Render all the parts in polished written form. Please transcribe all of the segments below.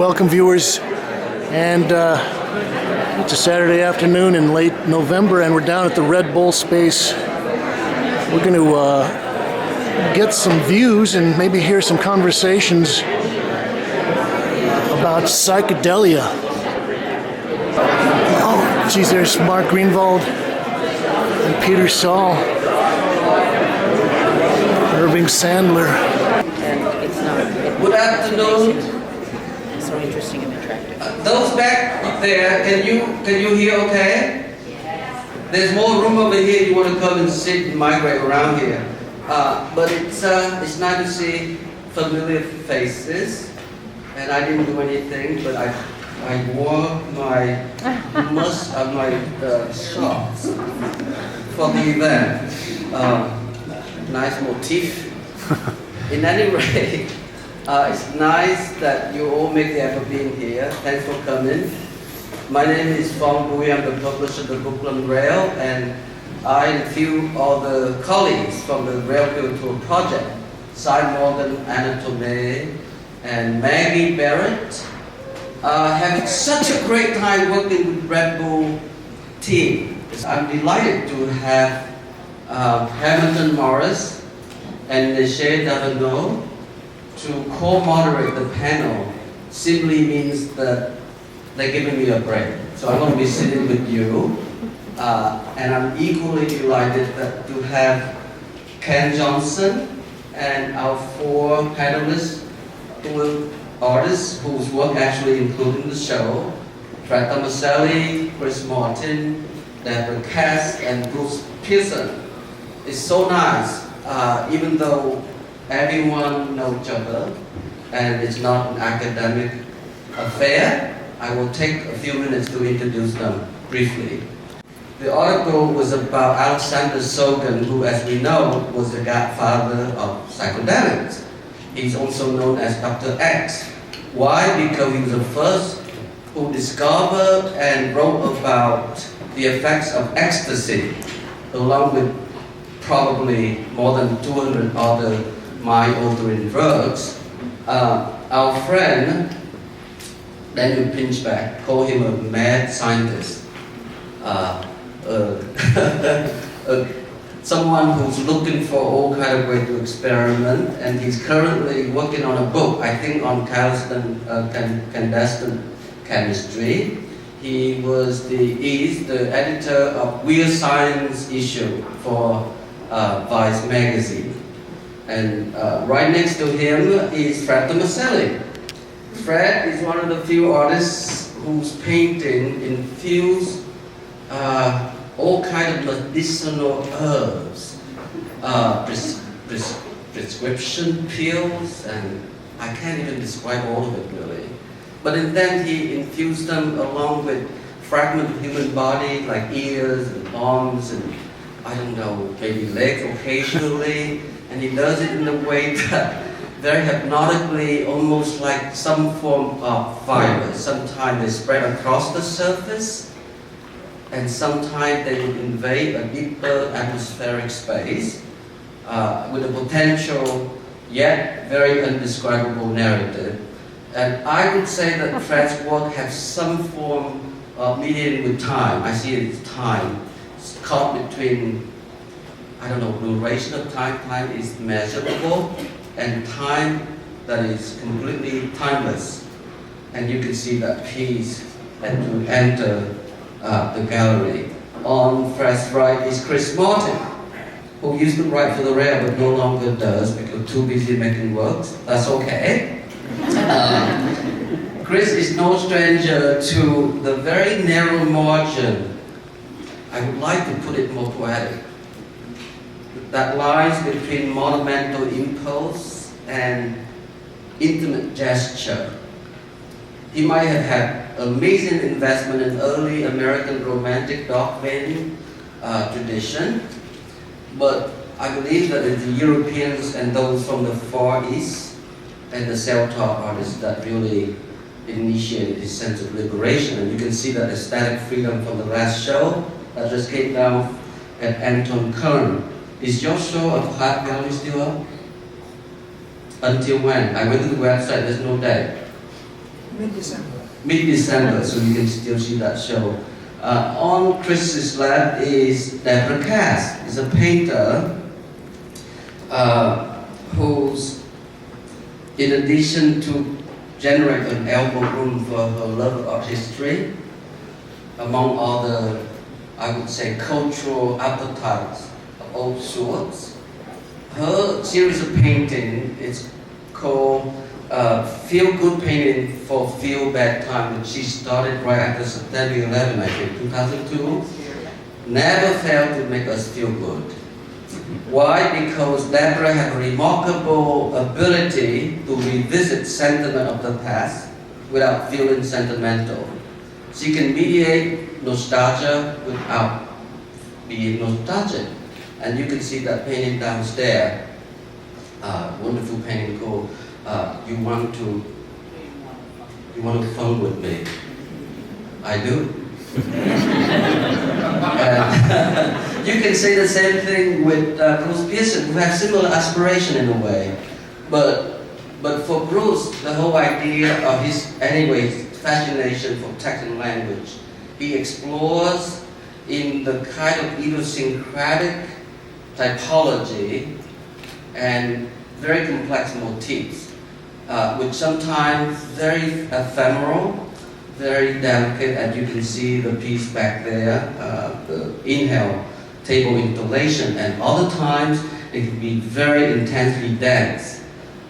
welcome viewers. And it's a Saturday afternoon in late November, and we're down at the Red Bull space. We're going to get some views and maybe hear some conversations about psychedelia. Oh, geez, there's Mark Greenwald and Peter Saul, Irving Sandler. And it's not. Good afternoon. It's so interesting and attractive. Those back there, can you hear okay? Yes. There's more room over here. You want to come and sit and migrate around here. But it's nice to see familiar faces. And I didn't do anything, but I wore my shorts for the event. Nice motif. In any rate, it's nice that you all make the effort being here. Thanks for coming. My name is Phong Bui. I'm the publisher of the Brooklyn Rail, and I and a few of the colleagues from the Rail Tour Project, Cy Morgan, Anna Tomei, and Maggie Barrett, having such a great time working with Red Bull team. I'm delighted to have Hamilton Morris and Nese Devenot to co-moderate the panel. Simply means that they're giving me a break. So I'm going to be sitting with you. And I'm equally delighted to have Ken Johnson and our four panelists, who are artists whose work actually included in the show: Tomaselli, Chris Martin, Deborah Kass, and Bruce Pearson. It's so nice, even though everyone knows each other and it's not an academic affair. I will take a few minutes to introduce them briefly. The article was about Alexander Sogan, who, as we know, was the godfather of psychedelics. He's also known as Dr. X. Why? Because he was the first who discovered and wrote about the effects of ecstasy, along with probably more than 200 other mind-altering drugs. Our friend, Daniel Pinchback, called him a mad scientist. Someone who's looking for all kind of way to experiment, and he's currently working on a book, I think, on clandestine chemistry. He is the editor of Weird Science issue for Vice magazine. And right next to him is Fred Tomaselli. Fred is one of the few artists whose painting infuse all kind of medicinal herbs, prescription pills, and I can't even describe all of it really. But then he infused them along with fragments of human body like ears and arms and, I don't know, maybe legs occasionally, and he does it in a way that very hypnotically, almost like some form of virus. Sometimes they spread across the surface, and sometimes they would invade a deeper atmospheric space with a potential yet very undescribable narrative. And I would say that Fred's work has some form of mediating with time. I see it as time. It's caught between, I don't know, duration of time. Time is measurable, and time that is completely timeless. And you can see that piece and to enter the gallery. On Fred's right is Chris Martin, who used to write for the Rail but no longer does because too busy making works. That's okay. Chris is no stranger to the very narrow margin, I would like to put it more poetic, that lies between monumental impulse and intimate gesture. He might have had amazing investment in early American romantic dark vein tradition, but I believe that it's the Europeans and those from the Far East and the self-taught artists that really initiated his sense of liberation. And you can see that aesthetic freedom from the last show that just came down at Anton Kern. Is your show at Haight Gallery still up? Until when? I went to the website, there's no date. Mid-December, so you can still see that show. On Chris's lab is Deborah Kass. Is a painter who's, in addition to generate an elbow room for her love of art history, among other, I would say, cultural appetites of all sorts, her series of painting is called Feel-Good Painting for Feel Bad Time, which she started right after September 11, I think, 2002. Never failed to make us feel good. Why? Because Deborah had a remarkable ability to revisit sentiment of the past without feeling sentimental. She can mediate nostalgia without being nostalgic. And you can see that painting downstairs, wonderful painting called You Want to Fun With Me. I do. And you can say the same thing with Bruce Pearson, who have similar aspiration in a way. But for Bruce, the whole idea of his, fascination for text and language, he explores in the kind of idiosyncratic typology and very complex motifs, which sometimes very ephemeral, very delicate, and you can see the piece back there, the inhale table installation, and other times it can be very intensely dense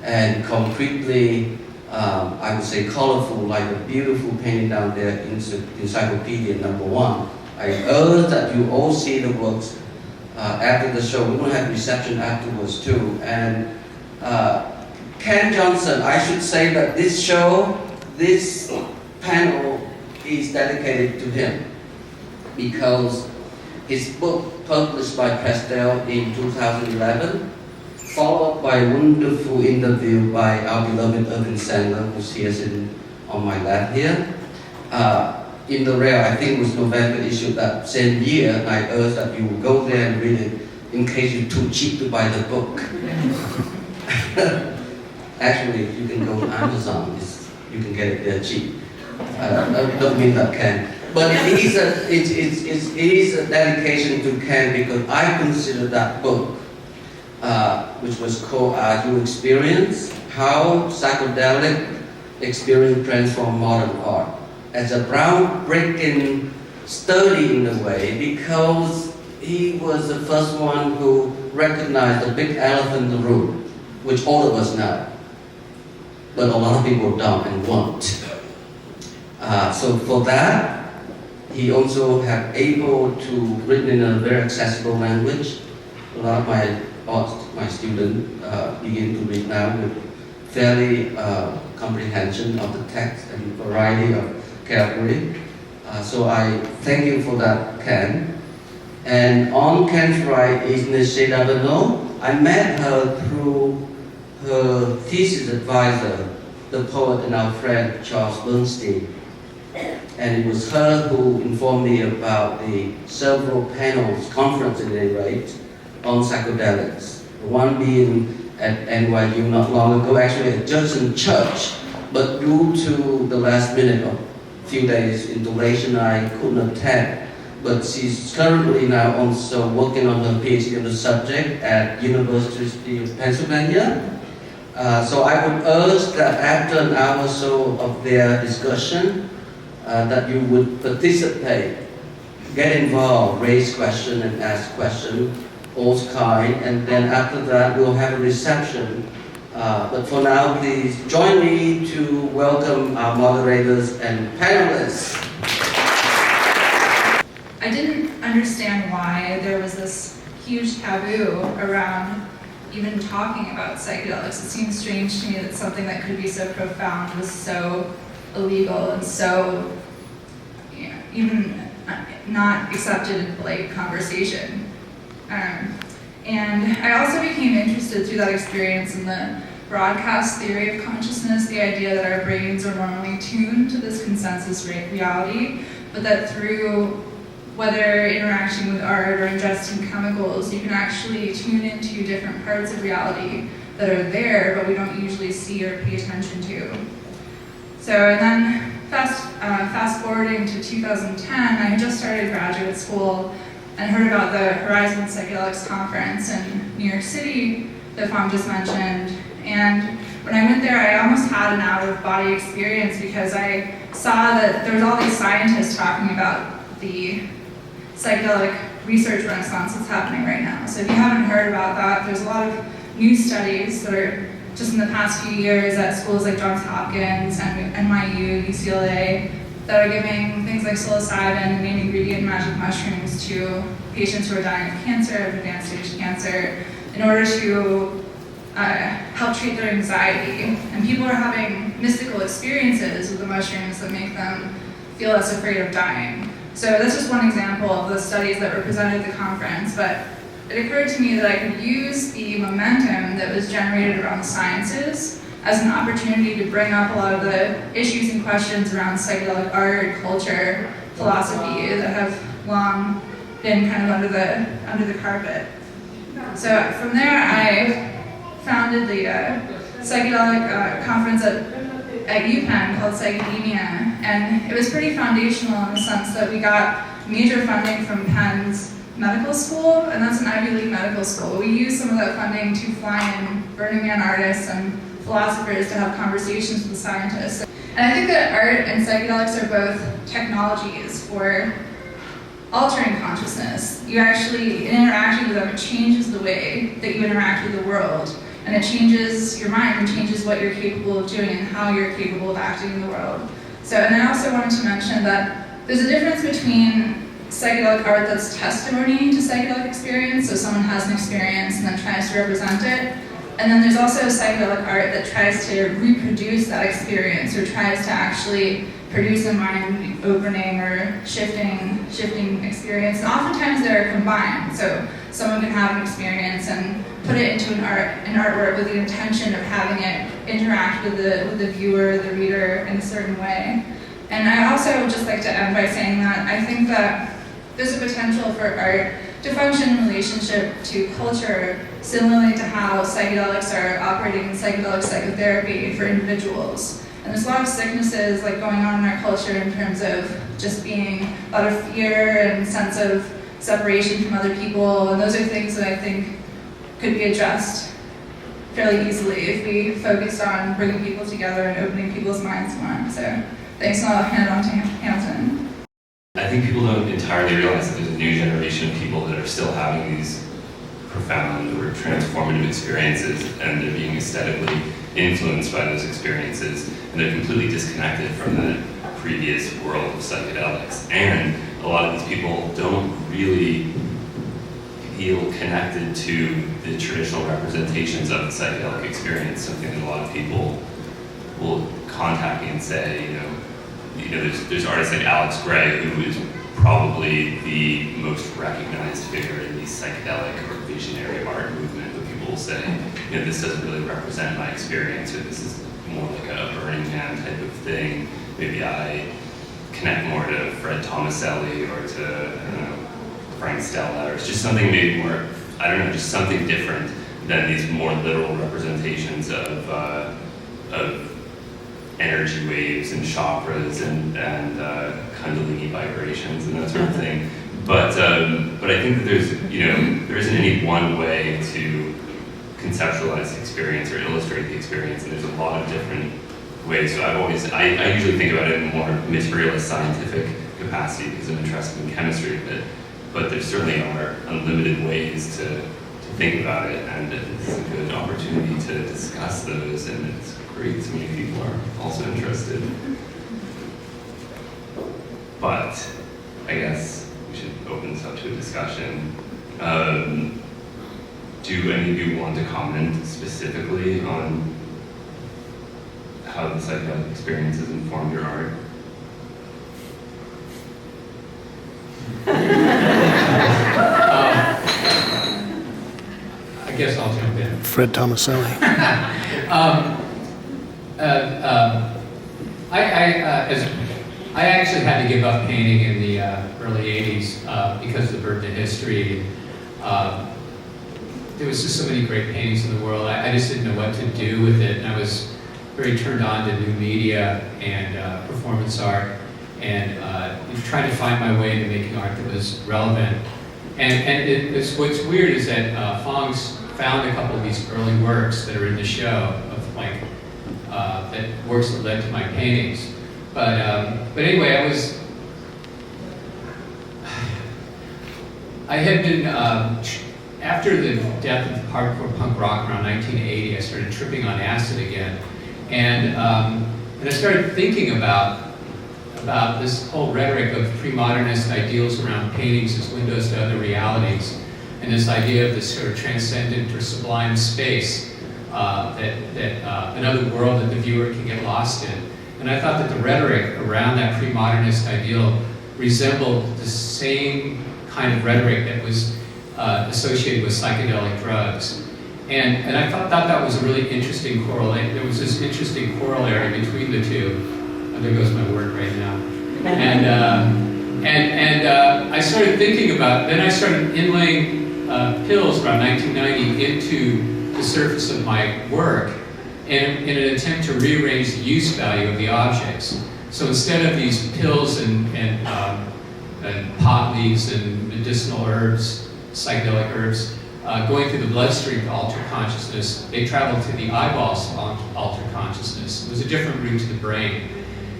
and concretely, I would say, colorful, like the beautiful painting down there in Encyclopedia #1. I urge that you all see the works after the show. We're going to have reception afterwards too. And Ken Johnson, I should say that this show, this panel is dedicated to him because his book published by Prestel in 2011, followed by a wonderful interview by our beloved Irving Sandler, who's here sitting on my lap here. In the rare, I think it was November issue that same year, and I urge that you will go there and read it in case you're too cheap to buy the book. Actually, you can go to Amazon, you can get it there cheap. I don't mean that Ken. But it is a dedication to Ken because I consider that book, which was called You Experience, How Psychedelic Experience Transformed Modern Art, as a groundbreaking study in a way because he was the first one who recognized the big elephant in the room, which all of us know, but a lot of people don't and won't. So for that, he also have able to written in a very accessible language. A lot of my students begin to read now with fairly comprehension of the text and variety of category. So I thank you for that, Ken. And on Ken's right is Nese Devenot. I met her through her thesis advisor, the poet and our friend Charles Bernstein. And it was her who informed me about the several panels, conference at any rate, on psychedelics. The one being at NYU not long ago, actually at Judson Church, but due to the last minute of few days in duration, I couldn't attend. But she's currently now also working on her PhD on the subject at University of Pennsylvania. So I would urge that after an hour or so of their discussion, that you would participate, get involved, raise questions and ask questions, all kind, and then after that we'll have a reception. But for now, please join me to welcome our moderators and panelists. I didn't understand why there was this huge taboo around even talking about psychedelics. It seems strange to me that something that could be so profound was so illegal and so, even not accepted in polite conversation. And I also became interested through that experience in the broadcast theory of consciousness, the idea that our brains are normally tuned to this consensus reality, but that through whether interaction with art or ingesting chemicals, you can actually tune into different parts of reality that are there, but we don't usually see or pay attention to. So, and then fast forwarding to 2010, I had just started graduate school and heard about the Horizon Psychedelics conference in New York City that Phong just mentioned. And when I went there, I almost had an out-of-body experience because I saw that there was all these scientists talking about the psychedelic research renaissance that's happening right now. So if you haven't heard about that, there's a lot of new studies that are just in the past few years at schools like Johns Hopkins and NYU, UCLA, that are giving things like psilocybin and main ingredient magic mushrooms to patients who are dying of cancer, of advanced stage cancer, in order to help treat their anxiety. And people are having mystical experiences with the mushrooms that make them feel less afraid of dying. So that's just one example of the studies that were presented at the conference, but it occurred to me that I could use the momentum that was generated around the sciences as an opportunity to bring up a lot of the issues and questions around psychedelic art, culture, philosophy that have long been kind of under the carpet. So from there, I founded the psychedelic conference at UPenn called Psychedemia, and it was pretty foundational in the sense that we got major funding from Penn's medical school, and that's an Ivy League medical school. We used some of that funding to fly in Burning Man artists and philosophers to have conversations with the scientists. And I think that art and psychedelics are both technologies for altering consciousness. You actually, in interacting with them, it changes the way that you interact with the world. And it changes your mind and changes what you're capable of doing and how you're capable of acting in the world. So, and I also wanted to mention that there's a difference between psychedelic art that's testimony to psychedelic experience, so someone has an experience and then tries to represent it. And then there's also psychedelic art that tries to reproduce that experience or tries to actually produce a mind-opening or shifting experience. And oftentimes they're combined. So someone can have an experience and put it into an artwork with the intention of having it interact with the viewer, the reader in a certain way. And I also would just like to end by saying that I think that there's a potential for art to function in relationship to culture, similarly to how psychedelics are operating in psychedelic psychotherapy for individuals. And there's a lot of sicknesses like going on in our culture in terms of just being a lot of fear and sense of separation from other people, and those are things that I think could be addressed fairly easily if we focused on bringing people together and opening people's minds more. So thanks, and I'll hand it on to Hamilton. I think people don't entirely realize that there's a new generation of people that are still having these profound or transformative experiences, and they're being aesthetically influenced by those experiences, and they're completely disconnected from the previous world of psychedelics. And a lot of these people don't really feel connected to the traditional representations of the psychedelic experience, something that a lot of people will contact me and say, there's artists like Alex Gray, who is probably the most recognized figure in the psychedelic or visionary art movement, but people will say, this doesn't really represent my experience, or this is more like a Burning Man type of thing. Maybe I connect more to Fred Tomaselli or to, Frank Stella, or it's just something maybe more, just something different than these more literal representations of energy waves and chakras and kundalini vibrations and that sort of thing. But I think that there isn't any one way to conceptualize the experience or illustrate the experience, and there's a lot of different ways. So I usually think about it in a more materialist scientific capacity because I'm interested in chemistry, but there certainly are unlimited ways to think about it, and it's a good opportunity to discuss those, and it's great so many people are also interested. But I guess we should open this up to a discussion. Do any of you want to comment specifically on how the psychedelic experience has informed your art? I guess I'll jump in. Fred Tomaselli. I actually had to give up painting in the early 80s because of the burden of history. There was just so many great paintings in the world. I just didn't know what to do with it. And I was very turned on to new media and performance art, and trying to find my way into making art that was relevant. What's weird is that Fong's found a couple of these early works that are in the show of that works that led to my paintings. But anyway, I had been, after the death of hardcore punk rock around 1980, I started tripping on acid again. And I started thinking about this whole rhetoric of pre-modernist ideals around paintings as windows to other realities, and this idea of this sort of transcendent or sublime space, another world that the viewer can get lost in. And I thought that the rhetoric around that pre-modernist ideal resembled the same kind of rhetoric that was associated with psychedelic drugs. And I thought that was a really interesting correlation. There was this interesting corollary between the two. Oh, there goes my word right now. And I started thinking about, then I started inlaying pills around 1990 into the surface of my work in an attempt to rearrange the use value of the objects. So instead of these pills and pot leaves and medicinal herbs, psychedelic herbs, going through the bloodstream to alter consciousness, they traveled to the eyeballs to alter consciousness. It was a different route to the brain.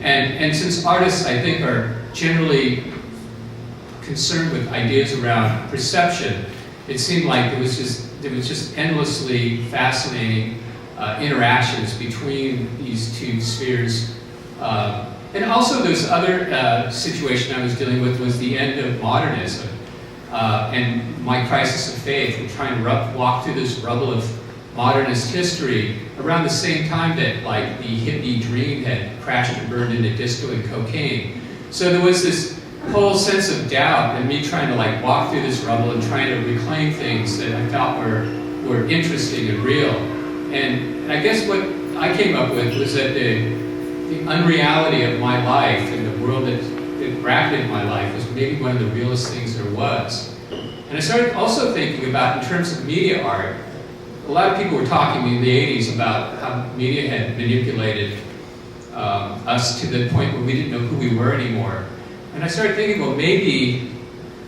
And since artists, I think, are generally concerned with ideas around perception, it seemed like there was just endlessly fascinating interactions between these two spheres. And also this other situation I was dealing with was the end of modernism and my crisis of faith, and trying to walk through this rubble of modernist history around the same time that like the hippie dream had crashed and burned into disco and cocaine. So there was this whole sense of doubt and me trying to like walk through this rubble and trying to reclaim things that I felt were interesting and real. And I guess what I came up with was that the unreality of my life and the world that bracketed my life was maybe one of the realest things there was. And I started also thinking about, in terms of media art, a lot of people were talking in the 80s about how media had manipulated us to the point where we didn't know who we were anymore. And I started thinking, well, maybe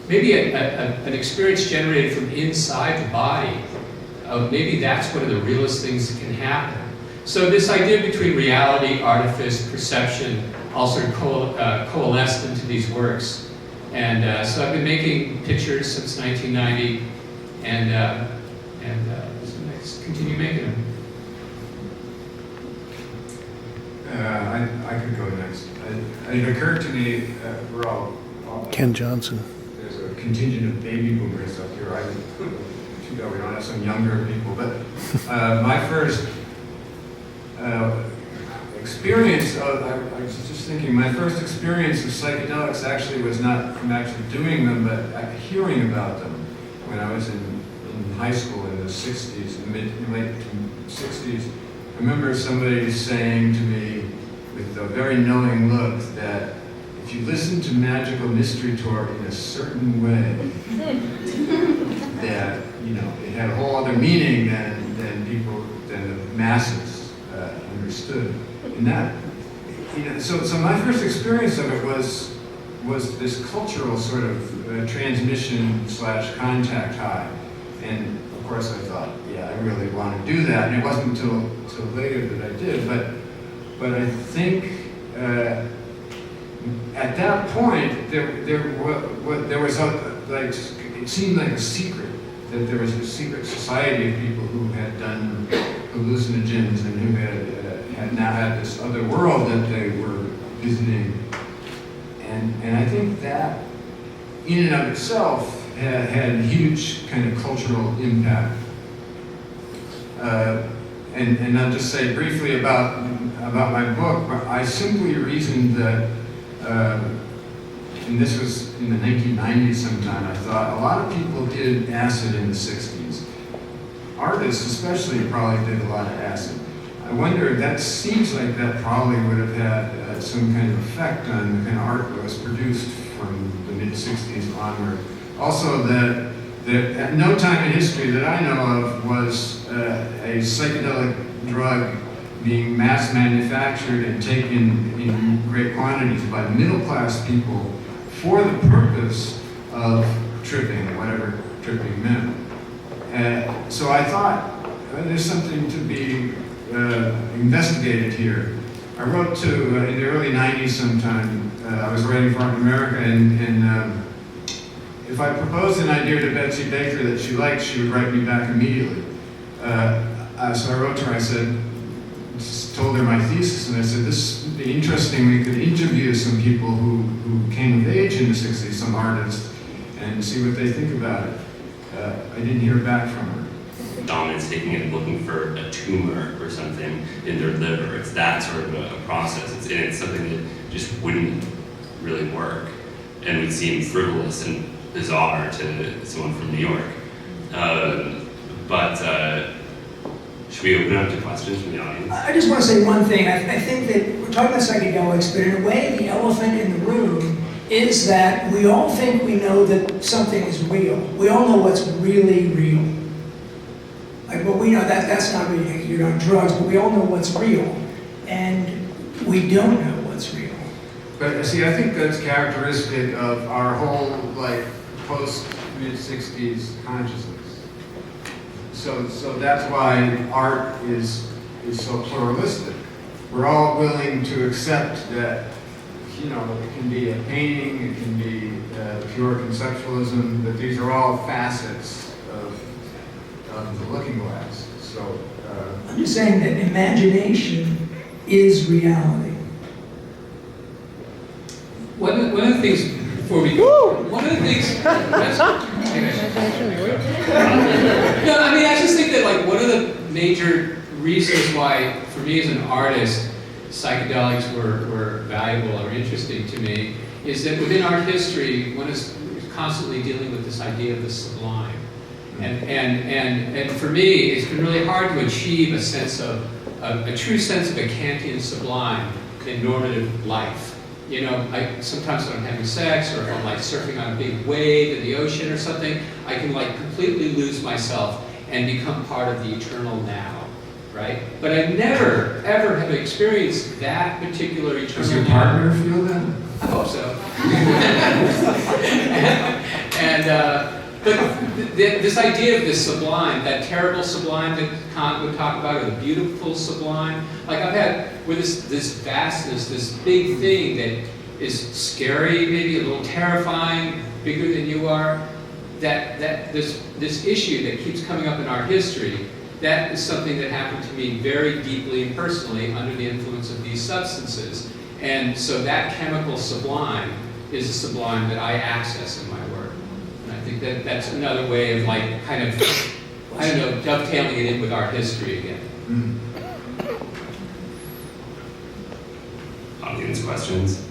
an experience generated from inside the body, maybe that's one of the realest things that can happen. So this idea between reality, artifice, perception, all sort of coalesced into these works. And so I've been making pictures since 1990, and continue making them. I could go next. It occurred to me, we're all Ken Johnson. there's a contingent of baby boomers up here. Too bad we don't have some younger people. But my first experience of, I was just thinking, my first experience of psychedelics actually was not from actually doing them, but hearing about them when I was in high school in the 60s, late 60s. I remember somebody saying to me with a very knowing look that if you listen to Magical Mystery Tour in a certain way, that, you know, it had a whole other meaning than the masses understood. And that, you know, so my first experience of it was this cultural sort of transmission / contact high. And of course I thought, yeah, I really want to do that. And it wasn't until later that I did. But I think at that point there was like, it seemed like a secret that there was a secret society of people who had done hallucinogens and who had now had this other world that they were visiting. And I think that in and of itself had a huge kind of cultural impact. And I'll just say briefly about my book. I simply reasoned that, and this was in the 1990s sometime, I thought a lot of people did acid in the 60s. Artists especially probably did a lot of acid. I wonder, that seems like that probably would have had some kind of effect on the kind of art that was produced from the mid-60s onward. Also, that at no time in history that I know of was a psychedelic drug being mass manufactured and taken in great quantities by middle-class people for the purpose of tripping, whatever tripping meant. So I thought there's something to be investigated here. I wrote to, in the early 90s sometime, I was writing for Art in America, and if I proposed an idea to Betsy Baker that she liked, she would write me back immediately. So I wrote to her, I said, just told her my thesis, and I said, this would be interesting, we could interview some people who came of age in the 60s, some artists, and see what they think about it. I didn't hear back from her. Dominant's taking it and looking for a tumor or something in their liver. It's that sort of a process. It's something that just wouldn't really work and would seem frivolous and bizarre to someone from New York. Should we open up to questions from the audience? I just want to say one thing. I think that we're talking about psychedelics, but in a way, the elephant in the room is that we all think we know that something is real. We all know what's really real. Like, well, we know that that's not really, you're on drugs, but we all know what's real. And we don't know what's real. But see, I think that's characteristic of our whole, like, post-mid-60s consciousness. So that's why art is so pluralistic. We're all willing to accept that, you know, it can be a painting, it can be pure conceptualism, that these are all facets of the looking glass. So I'm just saying that imagination is reality. One of the things before we go, one of the things. No, I mean, I just think that, like, one of the major reasons why, for me as an artist, psychedelics were valuable or interesting to me is that within art history, one is constantly dealing with this idea of the sublime. And for me, it's been really hard to achieve a sense of, a true sense of a Kantian sublime in normative life. You know, sometimes when I'm having sex or if I'm like surfing on a big wave in the ocean or something, I can like completely lose myself and become part of the eternal now, right? But I never, ever have experienced that particular eternal does your now. partner feel that? I hope so. But this idea of the sublime, that terrible sublime that Kant would talk about, or the beautiful sublime, like I've had, where this vastness, this big thing that is scary, maybe a little terrifying, bigger than you are, that this issue that keeps coming up in our history, that is something that happened to me very deeply and personally under the influence of these substances. And so that chemical sublime is a sublime that I access in my work. And I think that that's another way of, like, kind of, I don't know, dovetailing it in with our history again. Audience questions?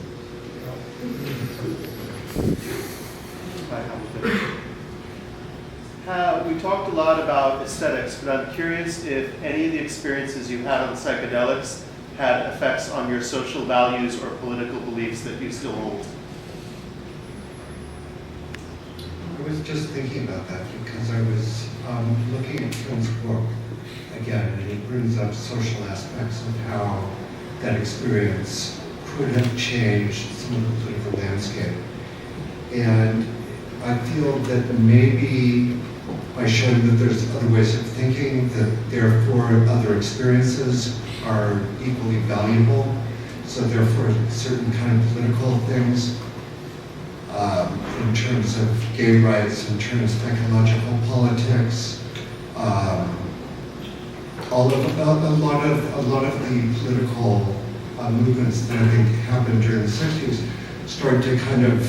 We talked a lot about aesthetics, but I'm curious if any of the experiences you had on psychedelics had effects on your social values or political beliefs that you still hold. I was just thinking about that because I was looking at Tim's book again, and he brings up social aspects of how that experience could have changed some of the political landscape. And I feel that maybe by showing that there's other ways of thinking, that therefore other experiences are equally valuable, so therefore certain kind of political things, in terms of gay rights, in terms of ecological politics, a lot of the political movements that I think happened during the 60s started to kind of,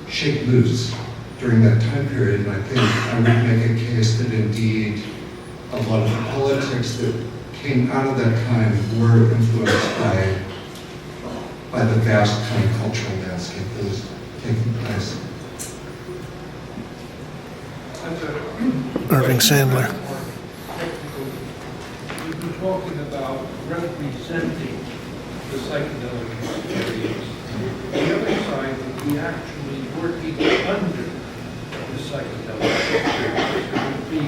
shake loose during that time period. And I think I would make a case that indeed a lot of the politics that came out of that time were influenced by the vast kind of cultural landscape that was taking place. Irving Sandler. You've been talking about representing the psychedelic experience. The other side would be actually working under the psychedelic experience. There would be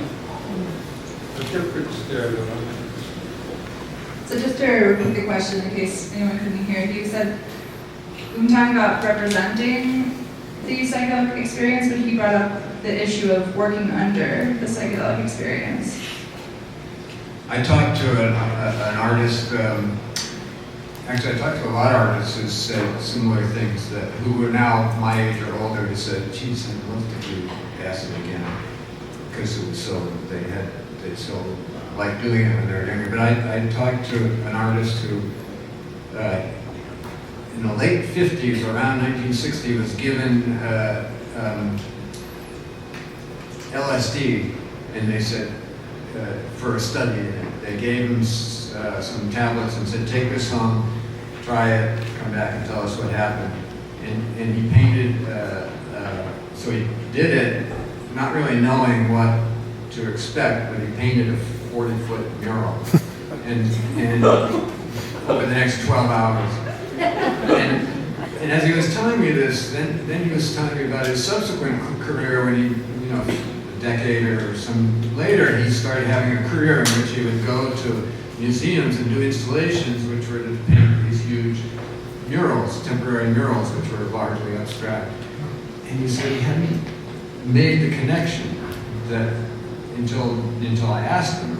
a difference there that I'm interested So just to repeat the question in case anyone couldn't hear, you said, when talking about representing the psychedelic experience, but he brought up the issue of working under the psychedelic experience. I talked to an artist, actually I talked to a lot of artists who said similar things, who were now my age or older, who said, geez, I'd love to do acid again. Because it was they so liked doing it when they were younger. But I talked to an artist who, in the late 50s, around 1960, was given LSD, and they said, for a study in it. They gave him some tablets and said, take this home, try it, come back and tell us what happened. And he painted, so he did it, not really knowing what to expect, but he painted a 40-foot mural and over the next 12 hours. And as he was telling me this, then he was telling me about his subsequent career when he, a decade or some later, he started having a career in which he would go to museums and do installations which were to paint these huge murals, temporary murals, which were largely abstract. And he said he hadn't made the connection that until I asked him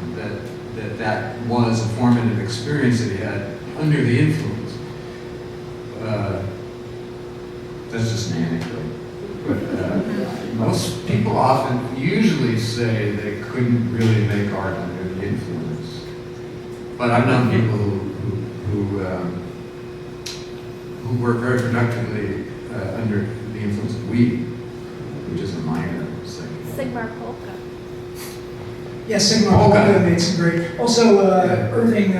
that was a formative experience that he had under the influence. That's just an anecdote. But most people usually say they couldn't really make art under the influence. But I've known people who work very productively under the influence of weed, which is a minor psychedelic. Sigmar Polka. Yes, Sigmar Polka made some great. Also, Irving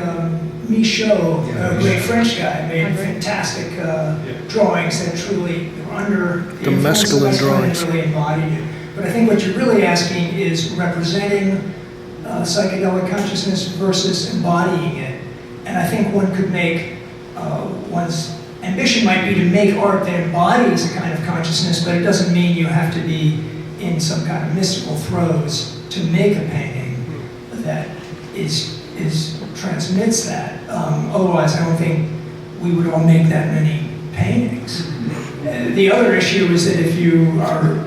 Michaud, a great French guy, made fantastic drawings that truly were under the influence of mescaline and really embodied it. But I think what you're really asking is representing psychedelic consciousness versus embodying it. And I think one could make, one's ambition might be to make art that embodies a kind of consciousness, but it doesn't mean you have to be in some kind of mystical throes to make a painting that transmits that. Otherwise, I don't think we would all make that many paintings. The other issue is that if you are,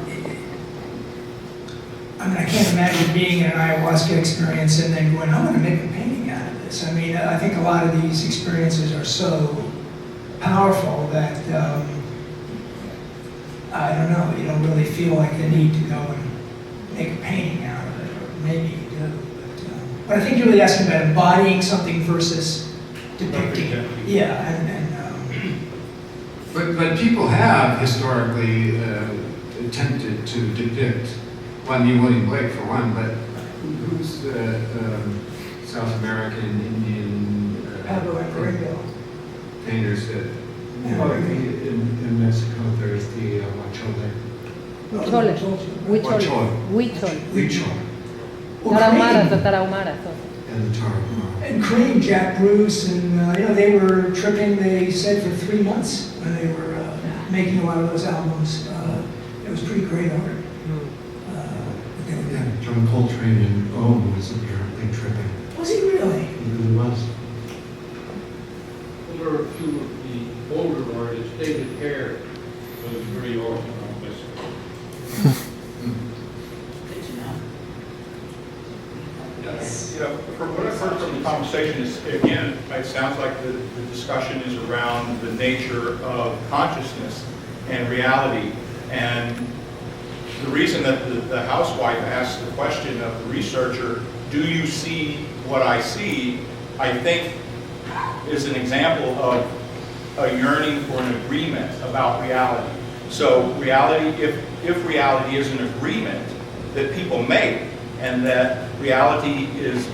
I can't imagine being in an ayahuasca experience and then going, I'm going to make a painting out of this. I mean, I think a lot of these experiences are so powerful that, I don't know, you don't really feel like the need to go and make a painting out of it, or maybe you do. But I think you're really asking about embodying something versus depicting it. Yeah, But people have historically attempted to depict, well, I mean, William Blake for one, but who's the South American, Indian painters that... In Mexico, there's the Huichol. And the Tarahumara. And Cream, Jack Bruce, and they were tripping, they said, for 3 months when they were making a lot of those albums. It was pretty great art. John Coltrane in Ohm was apparently tripping. Was he really? He really was. There were a few of the older artists. David Hare was very orthodox. From what I've heard from the conversation is, again, it sounds like the discussion is around the nature of consciousness and reality. And the reason that the housewife asked the question of the researcher, do you see what I see, I think is an example of a yearning for an agreement about reality. So reality, if reality is an agreement that people make, and that reality is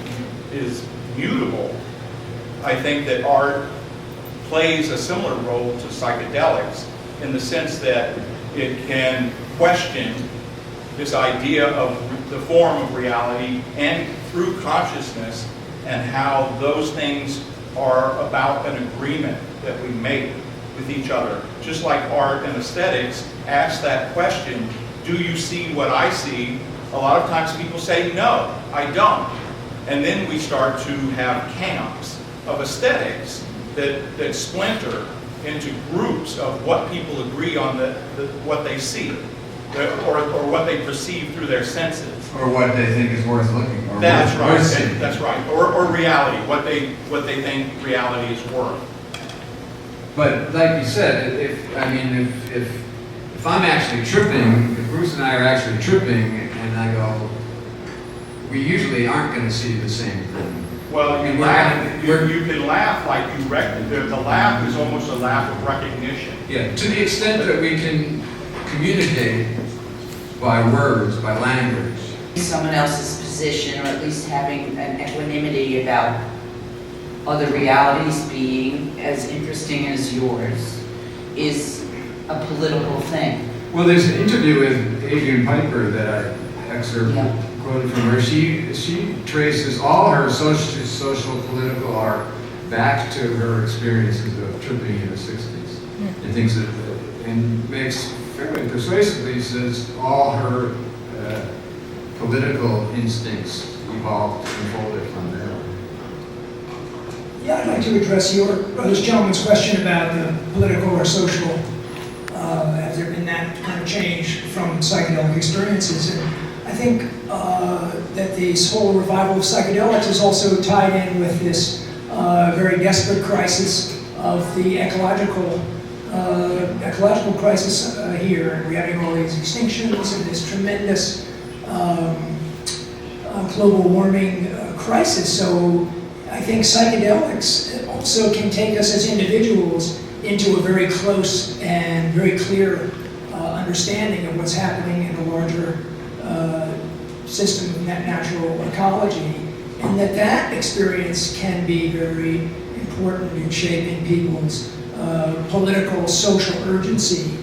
mutable, I think that art plays a similar role to psychedelics in the sense that it can question this idea of the form of reality and through consciousness and how those things are about an agreement that we make with each other. Just like art and aesthetics ask that question, do you see what I see? A lot of times people say, no, I don't. And then we start to have camps of aesthetics that splinter into groups of what people agree on what they see, or what they perceive through their senses. Or what they think is worth looking, or That's worth right. seeing. That's right. Or reality, what they think reality is worth. But like you said, if I'm actually tripping, if Bruce and I are actually tripping, and I go, we usually aren't going to see the same thing. Well, you can laugh like you recognize. The laugh is almost a laugh of recognition. Yeah, to the extent that we can communicate by words, by language. Someone else's position, or at least having an equanimity about other realities being as interesting as yours, is a political thing. Well, there's an interview with Adrian Piper that I quoted from her. She traces all her social, political art back to her experiences of tripping in the 60s. And thinks that, and makes fairly persuasively says all her political instincts evolved and unfolded from there. Yeah, I'd like to address this gentleman's question about the political or social. Has there been that kind of change from psychedelic experiences? And I think that this whole revival of psychedelics is also tied in with this very desperate crisis of the ecological crisis here. And we're having all these extinctions and this tremendous global warming crisis. So I think psychedelics also can take us as individuals into a very close and very clear understanding of what's happening in a larger system of natural ecology, and that experience can be very important in shaping people's political, social urgency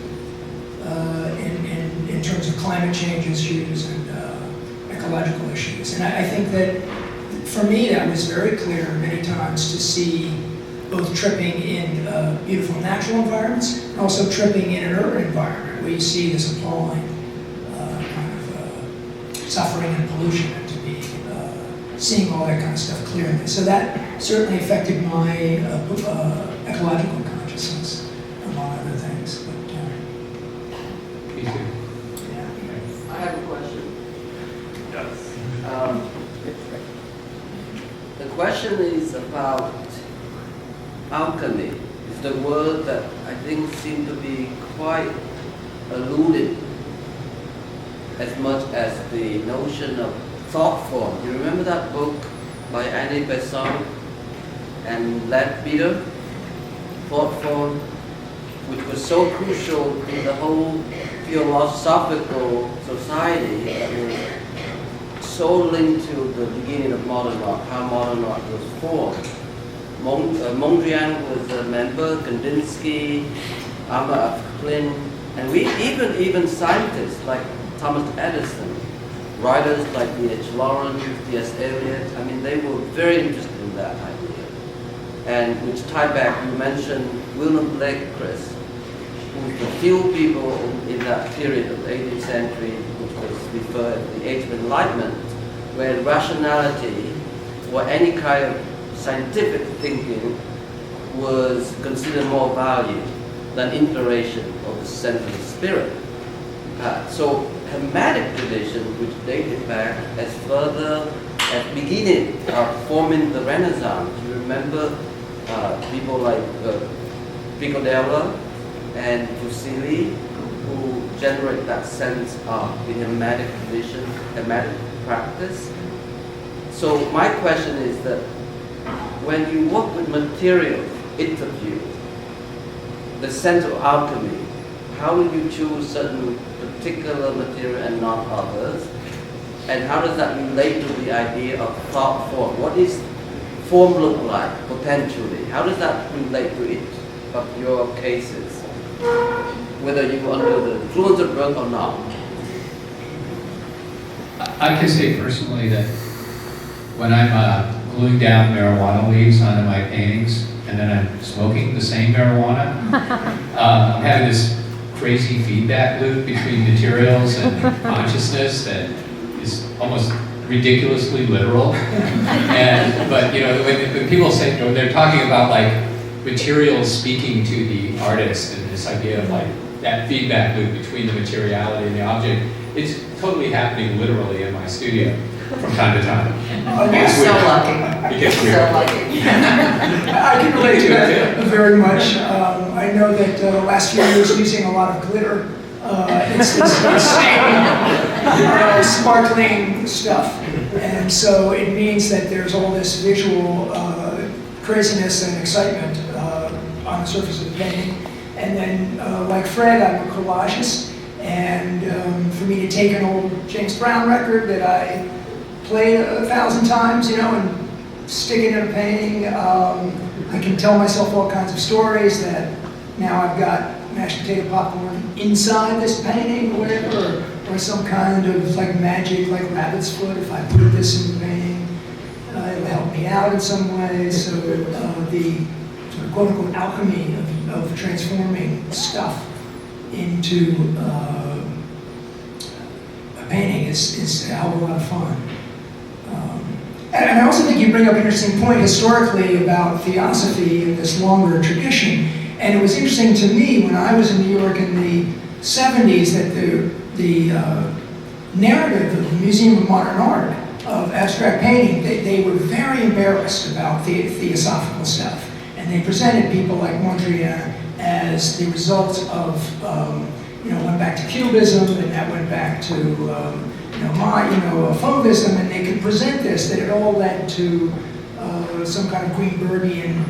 in terms of climate change issues and ecological issues. And I think that for me that was very clear many times to see both tripping in beautiful natural environments and also tripping in an urban environment where you see this appalling suffering and pollution, and to be seeing all that kind of stuff clearly. So that certainly affected my ecological consciousness, among other things. But, Me too. yeah. I have a question. The question is about alchemy. It's the word that I think seems to be quite eluded as much as the notion of thought form. You remember that book by Annie Besant and Leadbeater, Thought Form, which was so crucial in the whole philosophical society that was so linked to the beginning of modern art, how modern art was formed. Mondrian was a member, Kandinsky, Amma Klin, and we even scientists like Thomas Edison, writers like D.H. Lawrence, T.S. Eliot, I mean, they were very interested in that idea. And which tie back, you mentioned William Blake, Chris, who was the few people in that period of the 18th century, which was referred to the Age of Enlightenment, where rationality or any kind of scientific thinking was considered more valued than inspiration of the sensual spirit. So Hermetic tradition, which dated back as further as beginning of forming the Renaissance. You remember people like Picodella and Fuseli, who generate that sense of the Hermetic tradition, Hermetic practice. So my question is that when you work with material, interview, the sense of alchemy, how will you choose certain particular material and not others? And how does that relate to the idea of thought form? What does form look like, potentially? How does that relate to each of your cases? Whether you're under the influence of drug or not? I can say personally that when I'm gluing down marijuana leaves onto my paintings and then I'm smoking the same marijuana, I'm having this crazy feedback loop between materials and consciousness that is almost ridiculously literal. But you know, when people say, when they're talking about like materials speaking to the artist and this idea of like that feedback loop between the materiality and the object, it's totally happening literally in my studio from time to time. You're so lucky. It gets So weird. lucky. I can relate to that very much. I know that the last few years using a lot of glitter. It's sparkling stuff. And so it means that there's all this visual craziness and excitement on the surface of the painting. And then, like Fred, I'm a collagist. And for me to take an old James Brown record that I played 1,000 times, you know, and stick it in a painting, I can tell myself all kinds of stories that now I've got mashed potato popcorn inside this painting or whatever, or some kind of like magic, like rabbit's foot. If I put this in the painting, it'll help me out in some way. So the sort of quote-unquote alchemy of transforming stuff into a painting is a hell of a lot of fun. And I also think you bring up an interesting point historically about theosophy in this longer tradition. And it was interesting to me when I was in New York in the 70s that the narrative of the Museum of Modern Art of abstract painting, they were very embarrassed about theosophical stuff. And they presented people like Mondrian as the result of, went back to Cubism, and that went back to, Fauvism, and they could present this, that it all led to some kind of Greenbergian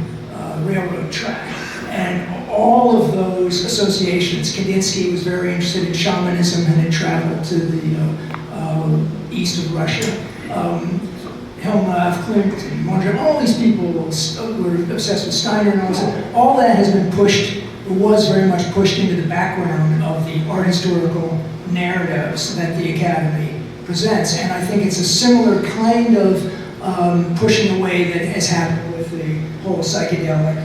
railroad track. And all of those associations, Kandinsky was very interested in shamanism and had traveled to the east of Russia. Helmuth, Klimt, and Mondrian, all these people were obsessed with Steiner and all this. All that has been pushed, was very much pushed into the background of the art historical narratives that the Academy presents. And I think it's a similar kind of pushing away that has happened with the whole psychedelic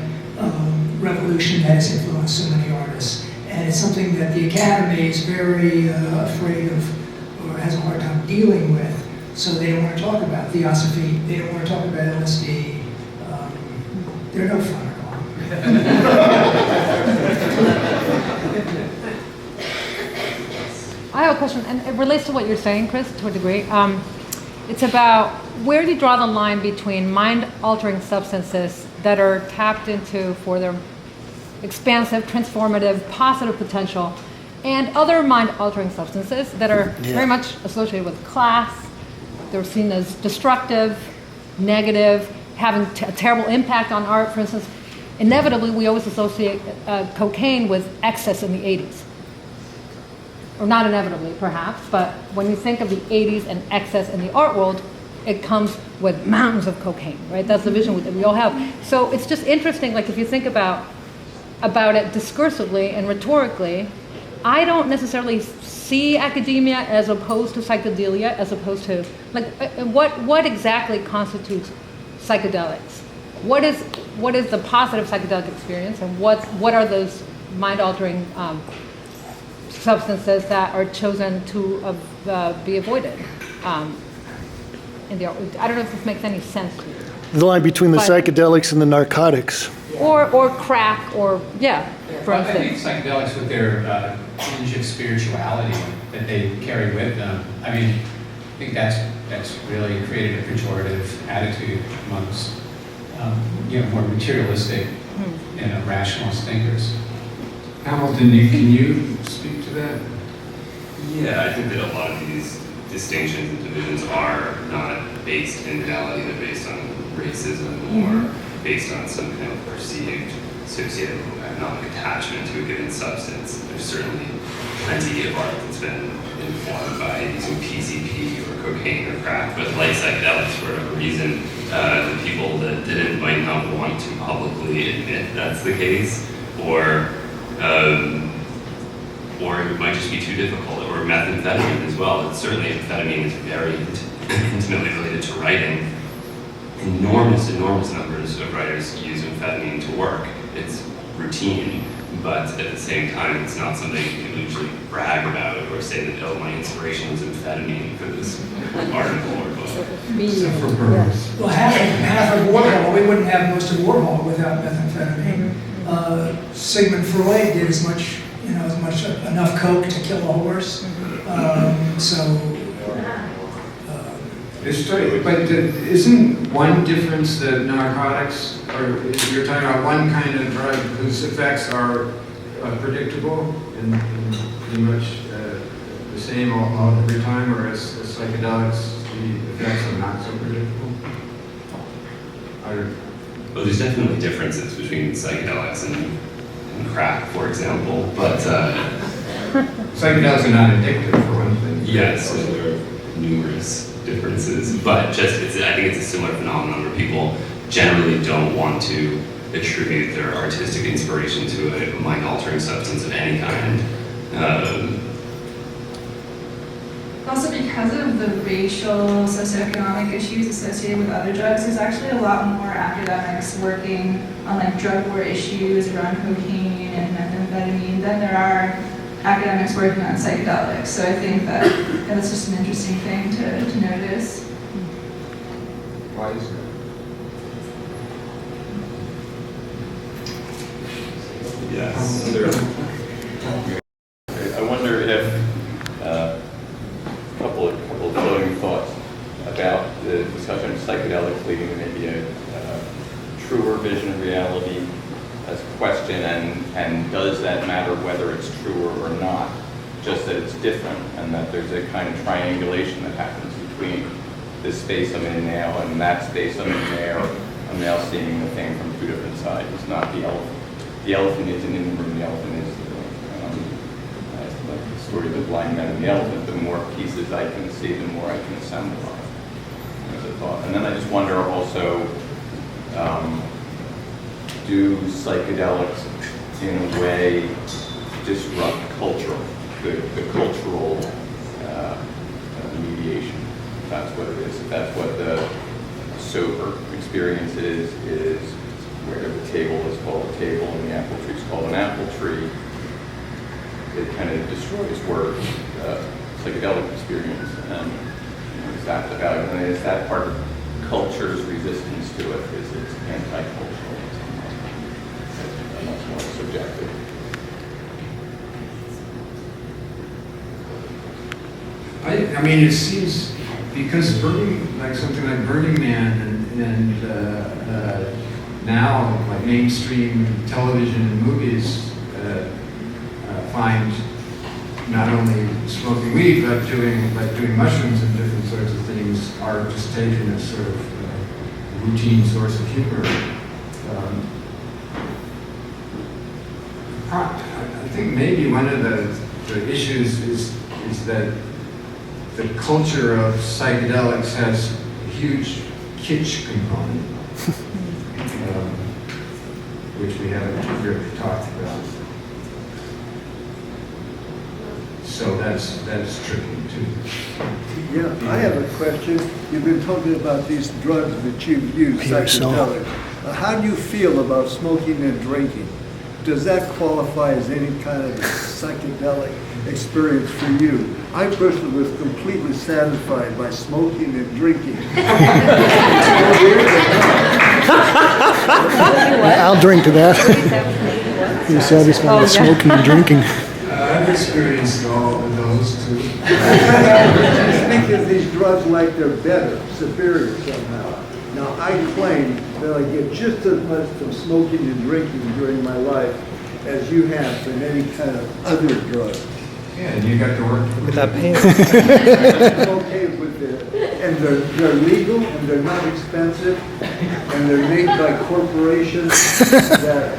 revolution that has influenced so many artists. And it's something that the Academy is very afraid of, or has a hard time dealing with. So they don't want to talk about theosophy, they don't want to talk about LSD. They're no fun at all. I have a question, and it relates to what you're saying, Chris, to a degree. It's about where do you draw the line between mind-altering substances that are tapped into for their expansive, transformative, positive potential, and other mind-altering substances that are very much associated with class. They're seen as destructive, negative, having a terrible impact on art. For instance, inevitably, we always associate cocaine with excess in the 80s. Or not inevitably, perhaps, but when you think of the 80s and excess in the art world, it comes with mountains of cocaine, right? That's the vision that we all have. So it's just interesting, like if you think about it discursively and rhetorically, I don't necessarily see academia as opposed to psychedelia, as opposed to, like, what exactly constitutes psychedelics? What is the positive psychedelic experience, and what are those mind-altering substances that are chosen to be avoided? I don't know if this makes any sense to you. The line between the psychedelics and the narcotics. Or crack, or, for I think instance. psychedelics with their tinge of spirituality that they carry with them, I mean, I think that's really created a pejorative attitude amongst more materialistic and rationalist thinkers. Hamilton, can you speak to that? Yeah, I think that a lot of these distinctions and divisions are not based in reality, they're based on racism or based on some kind of perceived socioeconomic attachment to a given substance. There's certainly plenty of art that's been informed by using PCP or cocaine or crack, but like psychedelics, for whatever reason, the people that didn't might not want to publicly admit that's the case, or it might just be too difficult, or methamphetamine as well. It's certainly, amphetamine is very intimately related to writing. Enormous numbers of writers use amphetamine to work. It's routine, but at the same time, it's not something you can usually brag about or say that, oh, my inspiration was amphetamine for this article or book. Except for burns. Well, half of Warhol, we wouldn't have most of Warhol without methamphetamine. Sigmund Freud did enough coke to kill a horse. It's true, but isn't one difference that narcotics, or you're talking about one kind of drug whose effects are predictable and pretty much the same all every time, whereas psychedelics, the effects are not so predictable? Well, there's definitely differences between psychedelics and crack, for example, but psychedelics are not addictive, for one thing. Yes, so there are numerous differences, but I think it's a similar phenomenon where people generally don't want to attribute their artistic inspiration to a mind-altering substance of any kind. Also, because of the racial, socioeconomic issues associated with other drugs, there's actually a lot more academics working on like drug war issues around cocaine and methamphetamine than there are academics working on psychedelics. So I think that's just an interesting thing to notice. Why is that? Yes. I wonder if a couple of floating thoughts about the discussion of psychedelics leading to maybe a truer vision of reality as a question, and does that matter whether it's truer or not, just that it's different, and that there's a kind of triangulation that happens between this space I'm in now and that space I'm in there. I'm now seeing the thing from two different sides. It's not the elephant. The elephant isn't in the room, the elephant is the room. Like the story of the blind man and the elephant, the more pieces I can see, the more I can assemble on as a thought. And then I just wonder also, do psychedelics in a way disrupt culture, the cultural mediation? If that's what it is, if that's what the sober experience is where the table is called a table and the apple tree is called an apple tree, it kind of destroys words, psychedelic experience. And is that the value? And is that part of culture's resistance to it? Is it's anti-cultural in some way? And that's more subjective. I mean, it seems, because something like Burning Man and now like mainstream television and movies find not only smoking weed but doing mushrooms and different sorts of things are just taken as sort of routine source of humor. I think maybe one of the issues is that the culture of psychedelics has a huge kitsch component, which we haven't really talked about. So that's tricky too. Yeah, I have a question. You've been talking about these drugs that you've used, psychedelics. How do you feel about smoking and drinking? Does that qualify as any kind of psychedelic experience for you? I personally was completely satisfied by smoking and drinking. I'll drink to that. You're satisfied with smoking and drinking. I've experienced all of those too. I think of these drugs like they're better, superior somehow. Now, I claim that I get just as much from smoking and drinking during my life as you have from any kind of other drug. Yeah, and you got to work with that pain. I'm okay with it. And they're legal, and they're not expensive, and they're made by corporations that